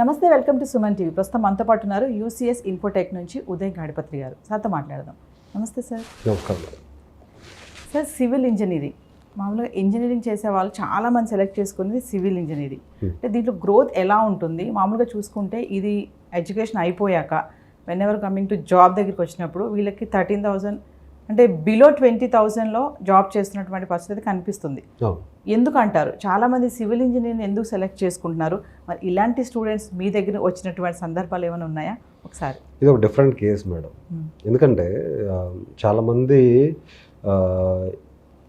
నమస్తే, welcome to Suman TV. ప్రస్తుతం మనతో పాటు ఉన్నారు యూసీఎస్ ఇన్ఫోటెక్ నుంచి ఉదయ్ గాడిపత్రి గారు. సార్తో మాట్లాడదాం. నమస్తే సార్. సార్, సివిల్ ఇంజనీరింగ్ మామూలుగా ఇంజనీరింగ్ చేసే వాళ్ళు చాలామంది సెలెక్ట్ చేసుకునేది సివిల్ ఇంజనీరింగ్. అంటే దీంట్లో గ్రోత్ ఎలా ఉంటుంది? మామూలుగా చూసుకుంటే ఇది ఎడ్యుకేషన్ అయిపోయాక when ever coming to job దగ్గరికి వచ్చినప్పుడు వీళ్ళకి 13,000 అంటే బిలో 20,000లో జాబ్ చేస్తున్నటువంటి పరిస్థితి కనిపిస్తుంది. ఎందుకు అంటారు? చాలామంది సివిల్ ఇంజనీరింగ్ ఎందుకు సెలెక్ట్ చేసుకుంటున్నారు? మరి ఇలాంటి స్టూడెంట్స్ మీ దగ్గర వచ్చినటువంటి సందర్భాలు ఏమైనా ఉన్నాయా? ఒకసారి ఇది ఒక డిఫరెంట్ కేస్ మేడం. ఎందుకంటే చాలామంది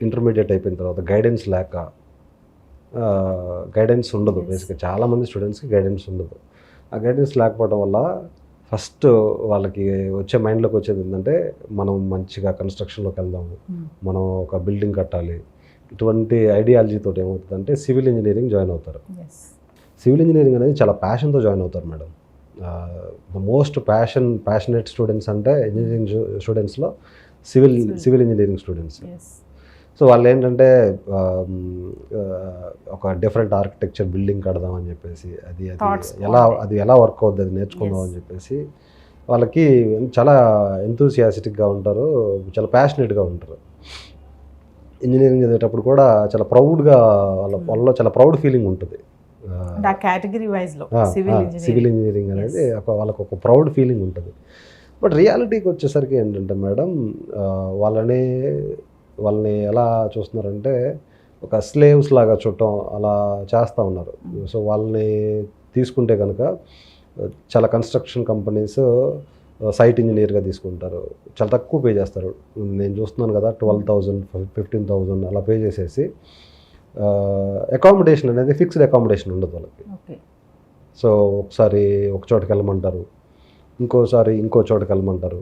ఇంటర్మీడియట్ అయిపోయిన తర్వాత గైడెన్స్ ఉండదు. బేసిక్గా చాలామంది స్టూడెంట్స్కి గైడెన్స్ ఉండదు. ఆ గైడెన్స్ లేకపోవడం వల్ల ఫస్ట్ వాళ్ళకి వచ్చే మైండ్లోకి వచ్చేది ఏంటంటే మనం మంచిగా కన్స్ట్రక్షన్లోకి వెళ్దాము, మనం ఒక బిల్డింగ్ కట్టాలి, ఇటువంటి ఐడియాలజీతో ఏమవుతుందంటే సివిల్ ఇంజనీరింగ్ జాయిన్ అవుతారు. సివిల్ ఇంజనీరింగ్ అనేది చాలా ప్యాషన్తో జాయిన్ అవుతారు madam. The most passionate students అంటే ఇంజనీరింగ్ స్టూడెంట్స్లో సివిల్ ఇంజనీరింగ్ స్టూడెంట్స్. సో వాళ్ళు ఏంటంటే ఒక డిఫరెంట్ ఆర్కిటెక్చర్ బిల్డింగ్ కడదామని చెప్పేసి అది ఎలా వర్క్ అవుతుంది అది నేర్చుకుందాం అని చెప్పేసి వాళ్ళకి చాలా ఎంతూసియాస్టిక్గా ఉంటారు, చాలా ప్యాషనేట్గా ఉంటారు. ఇంజనీరింగ్ చదివేటప్పుడు కూడా చాలా ప్రౌడ్గా వాళ్ళలో చాలా ప్రౌడ్ ఫీలింగ్ ఉంటుంది. సివిల్ ఇంజనీరింగ్ అనేది వాళ్ళకు ఒక ప్రౌడ్ ఫీలింగ్ ఉంటుంది. బట్ రియాలిటీకి వచ్చేసరికి ఏంటంటే మేడం వాళ్ళని ఎలా చూస్తున్నారంటే ఒక స్లేవ్స్ లాగా చూడటం అలా చేస్తూ ఉన్నారు. సో వాళ్ళని తీసుకుంటే కనుక చాలా కన్స్ట్రక్షన్ కంపెనీస్ సైట్ ఇంజనీర్గా తీసుకుంటారు, చాలా తక్కువ పే చేస్తారు. నేను చూస్తున్నాను కదా, 12,000 15,000 అలా పే చేసేసి అకామిడేషన్ అనేది ఫిక్స్డ్ అకామిడేషన్ ఉండదు వాళ్ళకి. సో ఒకసారి ఒక చోటుకి వెళ్ళమంటారు, ఇంకోసారి ఇంకో చోటుకి వెళ్ళమంటారు.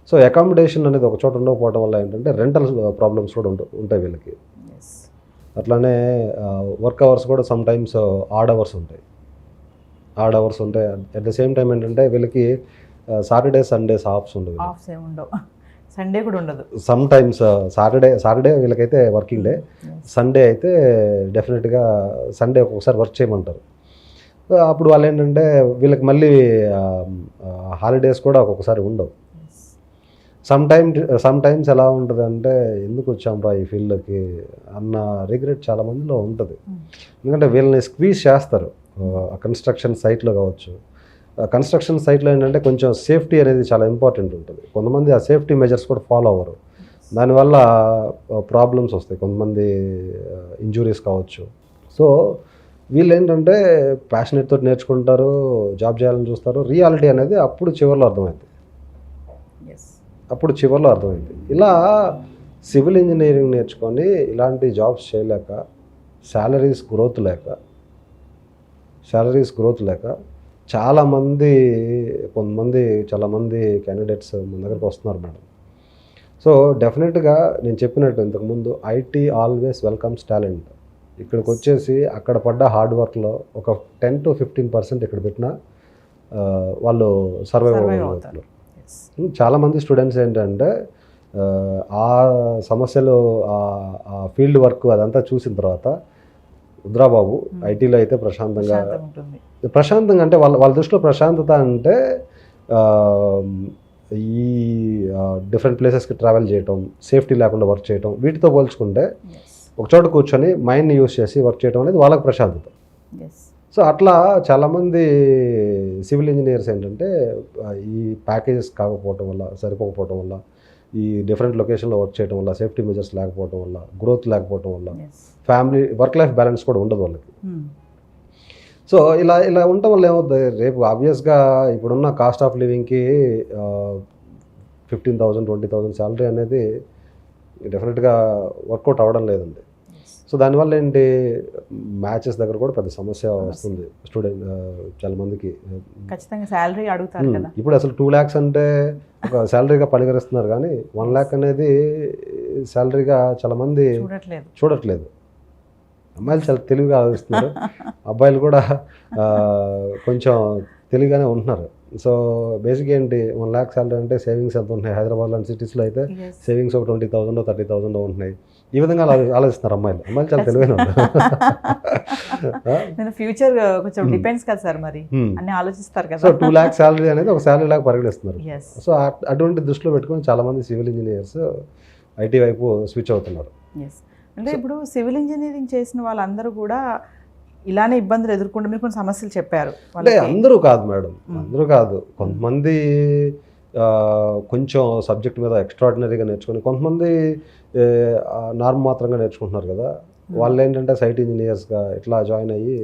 సో అకామిడేషన్ అనేది ఒక చోట ఉండకపోవడం వల్ల ఏంటంటే రెంటల్ ప్రాబ్లమ్స్ కూడా ఉంటాయి వీళ్ళకి. అట్లానే వర్క్ అవర్స్ కూడా సమ్ టైమ్స్ ఆడ్ అవర్స్ ఉంటాయి. అట్ ద సేమ్ టైం ఏంటంటే వీళ్ళకి సాటర్డే సండేస్ ఆఫ్స్ ఉండవు, సండే కూడా ఉండదు. సమ్ టైమ్స్ సాటర్డే వీళ్ళకైతే వర్కింగ్ డే, సండే అయితే డెఫినెట్గా సండే ఒక్కొక్కసారి వర్క్ చేయమంటారు. అప్పుడు వాళ్ళు ఏంటంటే వీళ్ళకి మళ్ళీ హాలిడేస్ కూడా ఒక్కొక్కసారి ఉండవు. సమ్ టైమ్స్ ఎలా ఉంటుంది అంటే ఎందుకు వచ్చాంరా ఈ ఫీల్డ్కి అన్న రిగ్రెట్ చాలా మందిలో ఉంటుంది. ఎందుకంటే వీళ్ళని స్క్వీజ్ చేస్తారు కన్స్ట్రక్షన్ సైట్లో కావచ్చు. కన్స్ట్రక్షన్ సైట్లో ఏంటంటే కొంచెం సేఫ్టీ అనేది చాలా ఇంపార్టెంట్ ఉంటుంది. కొంతమంది ఆ సేఫ్టీ మెజర్స్ కూడా ఫాలో అవ్వరు, దానివల్ల ప్రాబ్లమ్స్ వస్తాయి, కొంతమంది ఇంజురీస్ కావచ్చు. సో వీళ్ళు ఏంటంటే ప్యాషనేట్ తోటి నేర్చుకుంటారు, జాబ్ చేయాలని చూస్తారు. రియాలిటీ అనేది అప్పుడు చివరిలో అర్థమైంది. ఇలా సివిల్ ఇంజనీరింగ్ నేర్చుకొని ఇలాంటి జాబ్స్ చేయలేక శాలరీస్ గ్రోత్ లేక చాలామంది క్యాండిడేట్స్ మన దగ్గరకు వస్తున్నారు మేడం. సో డెఫినెట్గా నేను చెప్పినట్టు ఇంతకుముందు ఐటీ ఆల్వేస్ వెల్కమ్స్ టాలెంట్. ఇక్కడికి వచ్చేసి అక్కడ పడ్డ హార్డ్ వర్క్లో ఒక 10 to 15% ఇక్కడ పెట్టినా వాళ్ళు సర్వైవ్ అవుతారు. చాలామంది స్టూడెంట్స్ ఏంటంటే ఆ సమస్యలు ఆ ఫీల్డ్ వర్క్ అదంతా చూసిన తర్వాత రుద్రాబాబు ఐటీలో అయితే ప్రశాంతంగా అంటే వాళ్ళ దృష్టిలో ప్రశాంతత అంటే ఈ డిఫరెంట్ ప్లేసెస్కి ట్రావెల్ చేయటం, సేఫ్టీ లేకుండా వర్క్ చేయటం, వీటితో పోల్చుకుంటే ఒక చోట కూర్చొని మైండ్ని యూజ్ చేసి వర్క్ చేయడం అనేది వాళ్ళకి ప్రశాంతత. సో అట్లా చాలామంది సివిల్ ఇంజనీర్స్ ఏంటంటే ఈ ప్యాకేజెస్ సరిపోకపోవటం వల్ల, ఈ డిఫరెంట్ లొకేషన్లో వర్క్ చేయడం వల్ల, సేఫ్టీ మెజర్స్ లేకపోవడం వల్ల, గ్రోత్ లేకపోవడం వల్ల, ఫ్యామిలీ వర్క్ లైఫ్ బ్యాలెన్స్ కూడా ఉండదు వాళ్ళకి. సో ఇలా ఉండటం వల్ల ఏమవుతుంది, రేపు ఆబ్వియస్గా ఇప్పుడున్న కాస్ట్ ఆఫ్ లివింగ్కి 15,000 20,000 శాలరీ అనేది డెఫినెట్గా వర్కౌట్ అవ్వడం లేదండి. సో దానివల్ల ఏంటి, మ్యాచెస్ దగ్గర కూడా పెద్ద సమస్య వస్తుంది స్టూడెంట్ చాలా మందికి. ఖచ్చితంగా శాలరీ అడుగుతారు కదా. ఇప్పుడు అసలు 2 lakhs అంటే ఒక శాలరీగా పరిగణిస్తున్నారు, కానీ 1 lakh అనేది శాలరీగా చాలా మంది చూడట్లేదు. అమ్మాయిలు చాలా తెలివిగా ఆలోచిస్తున్నారు, అబ్బాయిలు కూడా కొంచెం తెలివిగానే ఉంటున్నారు. సో బేసిక్ ఏంటి, 1 lakh శాలరీ అంటే సేవింగ్స్ ఎంత ఉంటున్నాయి? హైదరాబాద్ లాంటి సిటీస్లో అయితే సేవింగ్స్ ఒక 20,000 30,000 ఉంటున్నాయి. ఈ విధంగా ఆలోచిస్తున్నారు అమ్మాయిలు చాలా తెలివైన వాళ్ళు. నేను ఫ్యూచర్ కొంచెం డిపెండ్స్ కదా సార్, మరి అన్ని ఆలోచిస్తారు కదా. సో 2 lakhs శాలరీ అనేది ఒక శాలరీ లాగా పరిగణిస్తున్నారు. Yes. సో అటువంటి దృష్టిలో పెట్టుకొని చాలా మంది సివిల్ ఇంజనీర్స్ ఐటీ వైపు స్విచ్ అవుతున్నారు. ఎస్, అంటే ఇప్పుడు సివిల్ ఇంజనీరింగ్ చేసిన వాళ్ళందరూ కూడా ఇలానే ఇబ్బందులు ఎదుర్కొంటే మీరు కొన్ని సమస్యలు చెప్పారు. అంటే అందరూ కాదు మేడం, అందరూ కాదు. కొంతమంది కొంచెం సబ్జెక్ట్ మీద ఎక్స్ట్రాడినరీగా నేర్చుకుని, కొంతమంది నార్మ్ మాత్రంగా నేర్చుకుంటున్నారు కదా, వాళ్ళు ఏంటంటే సైట్ ఇంజనీర్స్గా ఇట్లా జాయిన్ అయ్యి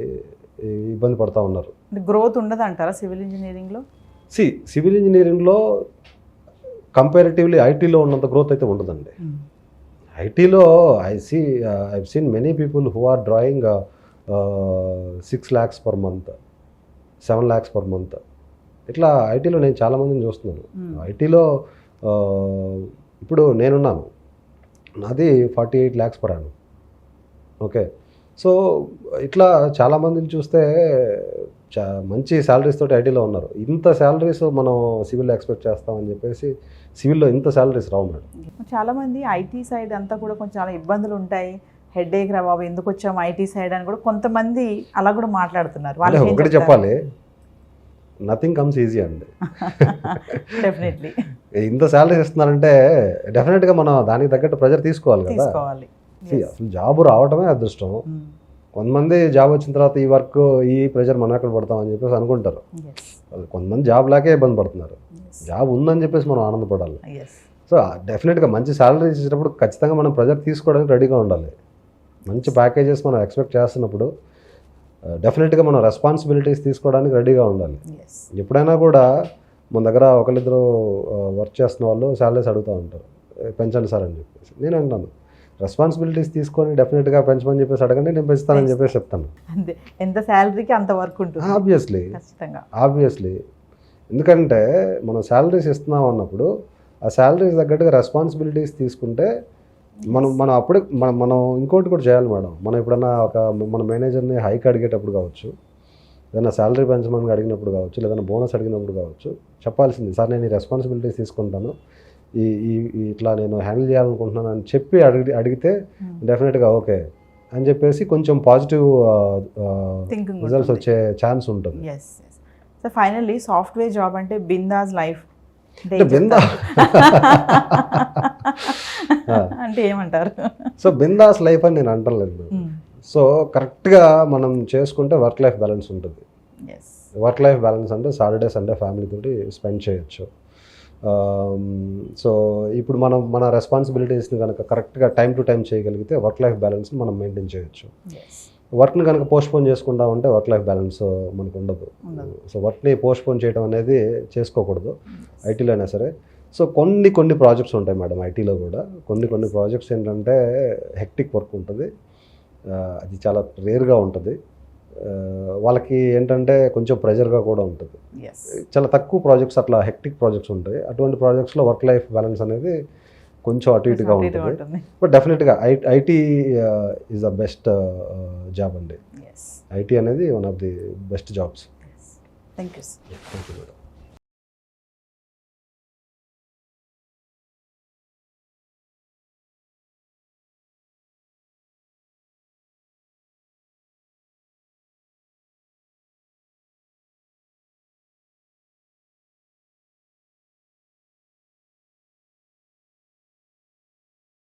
ఇబ్బంది పడుతూ ఉన్నారు. గ్రోత్ ఉండదు అంటారా సివిల్ ఇంజనీరింగ్లో? సివిల్ ఇంజనీరింగ్లో కంపారిటివ్లీ ఐటీలో ఉన్నంత గ్రోత్ అయితే ఉండదండి. ఐటీలో I seen many people who are drawing 6 lakhs per month, 7 lakhs per month. ఇట్లా ఐటీలో నేను చాలామందిని చూస్తున్నాను. ఐటీలో ఇప్పుడు నేనున్నాను, నాది 48 lakhs per annum. Okay, so ఇట్లా చాలామందిని చూస్తే మంచి శాలరీస్ తోటి ఐటీలో ఉన్నారు. ఇంత శాలరీస్ మనం సివిల్లో ఎక్స్పెక్ట్ చేస్తామని చెప్పేసి సివిల్లో ఇంత శాలరీస్ రావు మేడం. చాలామంది ఐటీ సైడ్ అంతా కూడా కొంచెం చాలా ఇబ్బందులు ఉంటాయి, హెడేక్ రా బాబు ఎందుకు వచ్చాము ఐటీ సైడ్ అని కూడా కొంతమంది అలా కూడా మాట్లాడుతున్నారు. వాళ్ళు ఒకటి చెప్పాలి, నథింగ్ కమ్స్ ఈజీ అండి. డెఫినెట్లీ ఇంత శాలరీస్ ఇస్తున్నారంటే డెఫినెట్గా మనం దానికి తగ్గట్టు ప్రెజర్ తీసుకోవాలి కదా. అసలు జాబ్ రావటమే అదృష్టం. కొంతమంది జాబ్ వచ్చిన తర్వాత ఈ వర్క్ ఈ ప్రెజర్ మనం ఎక్కడ పడతామని చెప్పేసి అనుకుంటారు. కొంతమంది జాబ్ లాగే ఇబ్బంది పడుతున్నారు. జాబ్ ఉందని చెప్పేసి మనం ఆనందపడాలి. సో డెఫినెట్గా మంచి శాలరీ ఇచ్చేటప్పుడు ఖచ్చితంగా మనం ప్రెజర్ తీసుకోవడానికి రెడీగా ఉండాలి. మంచి ప్యాకేజెస్ మనం ఎక్స్పెక్ట్ చేస్తున్నప్పుడు డెఫినెట్గా మనం రెస్పాన్సిబిలిటీస్ తీసుకోవడానికి రెడీగా ఉండాలి. ఎప్పుడైనా కూడా మన దగ్గర ఒకరిద్దరు వర్క్ చేస్తున్న వాళ్ళు శాలరీస్ అడుగుతూ ఉంటారు, పెంచండి సార్ అని చెప్పేసి. నేను అంటాను, రెస్పాన్సిబిలిటీస్ తీసుకొని డెఫినెట్గా పెంచమని చెప్పేసి అడగండి, నేను పెంచుతానని చెప్పేసి చెప్తాను. అంతే, ఎంత శాలరీకి అంత వర్క్ ఉంటుంది. ఆబ్వియస్లీ ఎందుకంటే మనం శాలరీస్ ఇస్తున్నాం అన్నప్పుడు ఆ శాలరీస్ తగ్గట్టుగా రెస్పాన్సిబిలిటీస్ తీసుకుంటే మనం అప్పుడే మనం ఇంకోటి కూడా చేయాలి మేడం. మనం ఎప్పుడన్నా మన మేనేజర్ని హైక్ అడిగేటప్పుడు కావచ్చు, ఏదైనా శాలరీ పెంచమని అడిగినప్పుడు కావచ్చు, లేదన్నా బోనస్ అడిగినప్పుడు కావచ్చు, చెప్పాల్సింది సార్ నేను ఈ రెస్పాన్సిబిలిటీస్ తీసుకుంటాను, ఈ ఇట్లా నేను హ్యాండిల్ చేయాలనుకుంటున్నాను అని చెప్పి అడిగితే డెఫినెట్గా ఓకే అని చెప్పేసి కొంచెం పాజిటివ్ రిజల్ట్స్ వచ్చే ఛాన్స్ ఉంటుంది. సో ఫైనల్లీ సాఫ్ట్వేర్ జాబ్ అంటే బిందాస్ లైఫ్ అంటే ఏమంటారు? సో బిందాస్ లైఫ్ అని నేను అంటలేదు. సో కరెక్ట్గా మనం చేసుకుంటే వర్క్ లైఫ్ బ్యాలెన్స్ ఉంటుంది. వర్క్ లైఫ్ బ్యాలెన్స్ అంటే సాటర్డే సండే ఫ్యామిలీ తోటి స్పెండ్ చేయొచ్చు. సో ఇప్పుడు మన రెస్పాన్సిబిలిటీస్ని కనుక కరెక్ట్గా టైం టు టైం చేయగలిగితే వర్క్ లైఫ్ బ్యాలెన్స్ని మనం మెయింటైన్ చేయొచ్చు. వర్క్ని కనుక పోస్ట్పోన్ చేసుకుంటా ఉంటే వర్క్ లైఫ్ బ్యాలెన్స్ మనకు ఉండదు. సో వర్క్ని పోస్ట్పోన్ చేయడం అనేది చేసుకోకూడదు ఐటీలో అయినా సరే. సో కొన్ని ప్రాజెక్ట్స్ ఉంటాయి మేడం ఐటీలో కూడా. కొన్ని ప్రాజెక్ట్స్ ఏంటంటే హెక్టిక్ వర్క్ ఉంటుంది, అది చాలా రేర్గా ఉంటుంది. వాళ్ళకి ఏంటంటే కొంచెం ప్రెజర్గా కూడా ఉంటుంది. చాలా తక్కువ ప్రాజెక్ట్స్ అట్లా హెక్టిక్ ప్రాజెక్ట్స్ ఉంటాయి. అటువంటి ప్రాజెక్ట్స్లో వర్క్ లైఫ్ బ్యాలెన్స్ అనేది కొంచెం అటు ఇటుగా ఉంటుంది. బట్ డెఫినెట్గా IT is the best job అండి. ఐటీ అనేది one of the best jobs. Thank you madam.